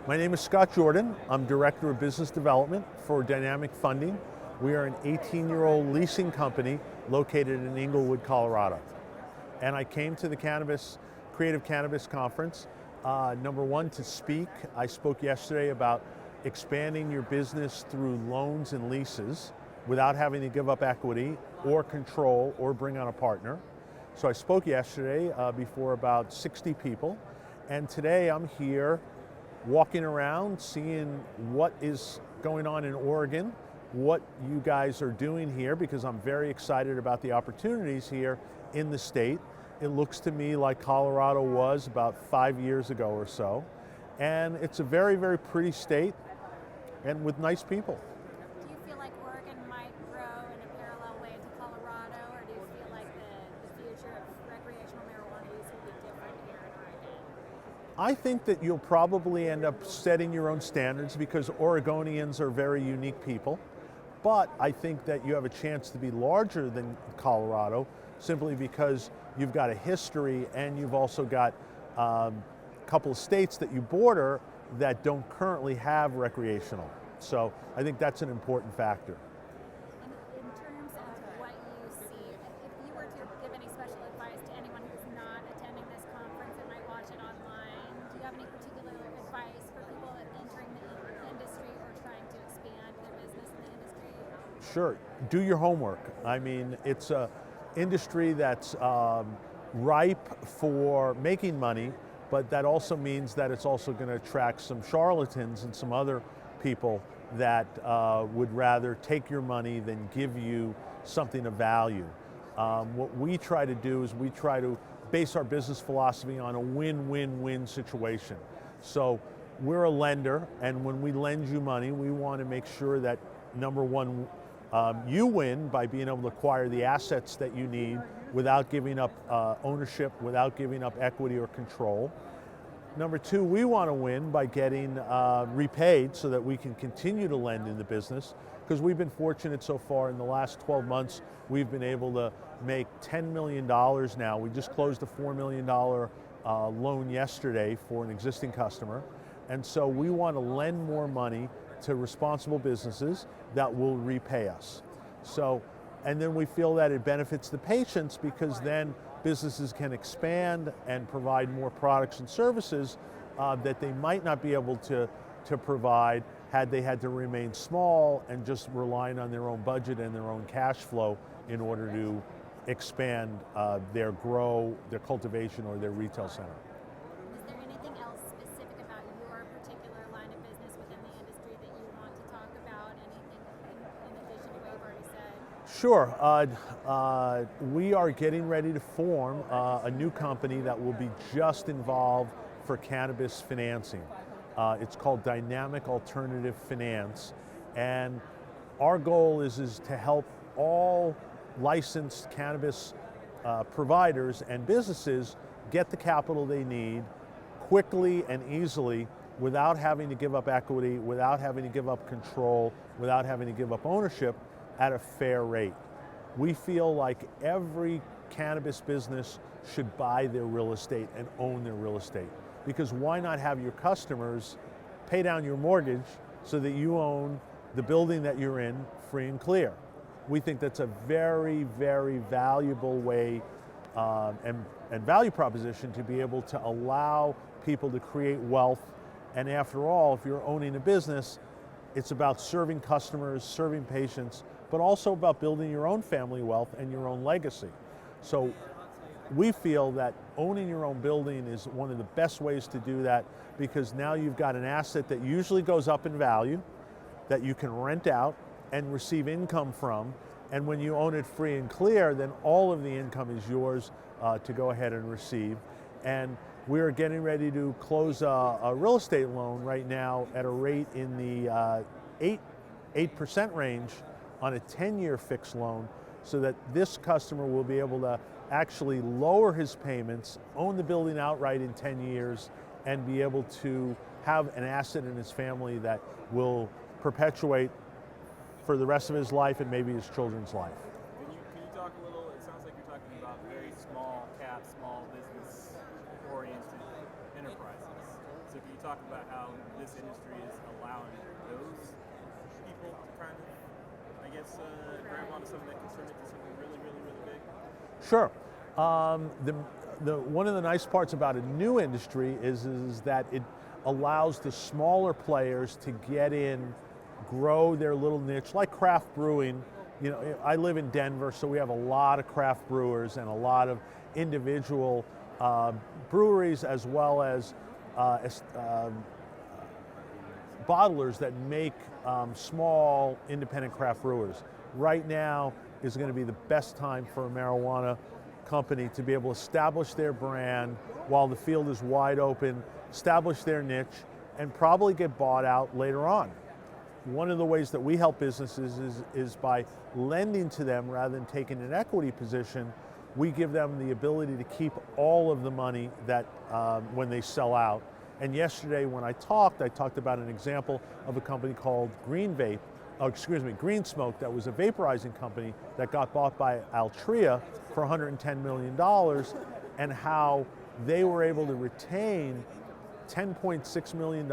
My name is Scott Jordan. I'm Director of Business Development for Dynamic Funding. We are an 18-year-old leasing company located in Inglewood, Colorado. And I came to the Creative Cannabis Conference, number one, to speak. I spoke yesterday about expanding your business through loans and leases without having to give up equity or control or bring on a partner. So I spoke yesterday before about 60 people. And today I'm here walking around, seeing what is going on in Oregon, what you guys are doing here, because I'm very excited about the opportunities here in the state. It looks to me like Colorado was about 5 years ago or so. And it's a very, very pretty state and with nice people. Do you feel like Oregon might grow in a parallel way to Colorado, or do you feel like the future of recreational marijuana use will be different here in Oregon? I think that you'll probably end up setting your own standards because Oregonians are very unique people. But I think that you have a chance to be larger than Colorado simply because you've got a history and you've also got a couple of states that you border that don't currently have recreational. So I think that's an important factor. And in terms of what you see, if you were to give any special advice to anyone who's not attending this conference and might watch it online, do you have any particular advice for people entering the industry or trying to expand their business in the industry? Sure, do your homework. I mean, it's a industry that's ripe for making money, but that also means that it's also going to attract some charlatans and some other people that would rather take your money than give you something of value. What we try to do is we try to base our business philosophy on a win-win-win situation. So we're a lender, and when we lend you money, we want to make sure that, number one, you win by being able to acquire the assets that you need without giving up ownership, without giving up equity or control. Number two, we want to win by getting repaid so that we can continue to lend in the business, because we've been fortunate so far in the last 12 months, we've been able to make $10 million now. We just closed a $4 million loan yesterday for an existing customer. And so we want to lend more money to responsible businesses that will repay us. So, and then we feel that it benefits the patients because then businesses can expand and provide more products and services that they might not be able to provide had they had to remain small and just relying on their own budget and their own cash flow in order to expand their cultivation or their retail center. Is there anything else specific about your particular line of business within the industry that you want to talk about? Anything in addition to what you've already said? Sure. We are getting ready to form a new company that will be just involved for cannabis financing. It's called Dynamic Alternative Finance. And our goal is to help all licensed cannabis providers and businesses get the capital they need quickly and easily without having to give up equity, without having to give up control, without having to give up ownership at a fair rate. We feel like every cannabis business should buy their real estate and own their real estate, because why not have your customers pay down your mortgage so that you own the building that you're in free and clear? We think that's a very, very valuable way and value proposition to be able to allow people to create wealth. And after all, if you're owning a business, it's about serving customers, serving patients, but also about building your own family wealth and your own legacy. So we feel that owning your own building is one of the best ways to do that, because now you've got an asset that usually goes up in value, that you can rent out and receive income from. And when you own it free and clear, then all of the income is yours to go ahead and receive. And we're getting ready to close a real estate loan right now at a rate in the 8% range on a 10-year fixed loan, so that this customer will be able to actually lower his payments, own the building outright in 10 years, and be able to have an asset in his family that will perpetuate for the rest of his life and maybe his children's life. Can you talk a little, it sounds like you're talking about very small cap, small business oriented enterprises. So can you talk about how this industry is allowing those people to kind of, I guess, grab onto something that can turn into something really, really, really big? Sure. One of the nice parts about a new industry is that it allows the smaller players to get in, grow their little niche, like craft brewing. You know, I live in Denver, so we have a lot of craft brewers and a lot of individual breweries, as well as bottlers that make small independent craft brewers. Right now is going to be the best time for a marijuana company to be able to establish their brand while the field is wide open, establish their niche, and probably get bought out later on. One of the ways that we help businesses is by lending to them rather than taking an equity position. We give them the ability to keep all of the money that when they sell out. And yesterday when I talked about an example of a company called Green Smoke, that was a vaporizing company that got bought by Altria for $110 million, and how they were able to retain $10.6 million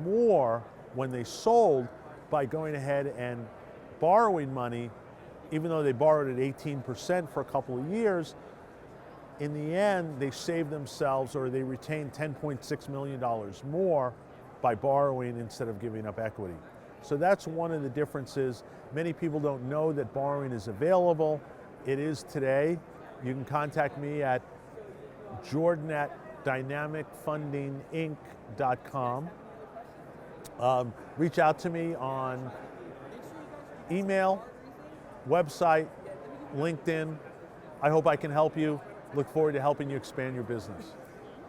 more when they sold by going ahead and borrowing money, even though they borrowed at 18% for a couple of years. In the end, they saved themselves, or they retained $10.6 million more by borrowing instead of giving up equity. So that's one of the differences. Many people don't know that borrowing is available. It is today. You can contact me at jordan@dynamicfundinginc.com. Reach out to me on email, website, LinkedIn. I hope I can help you. Look forward to helping you expand your business.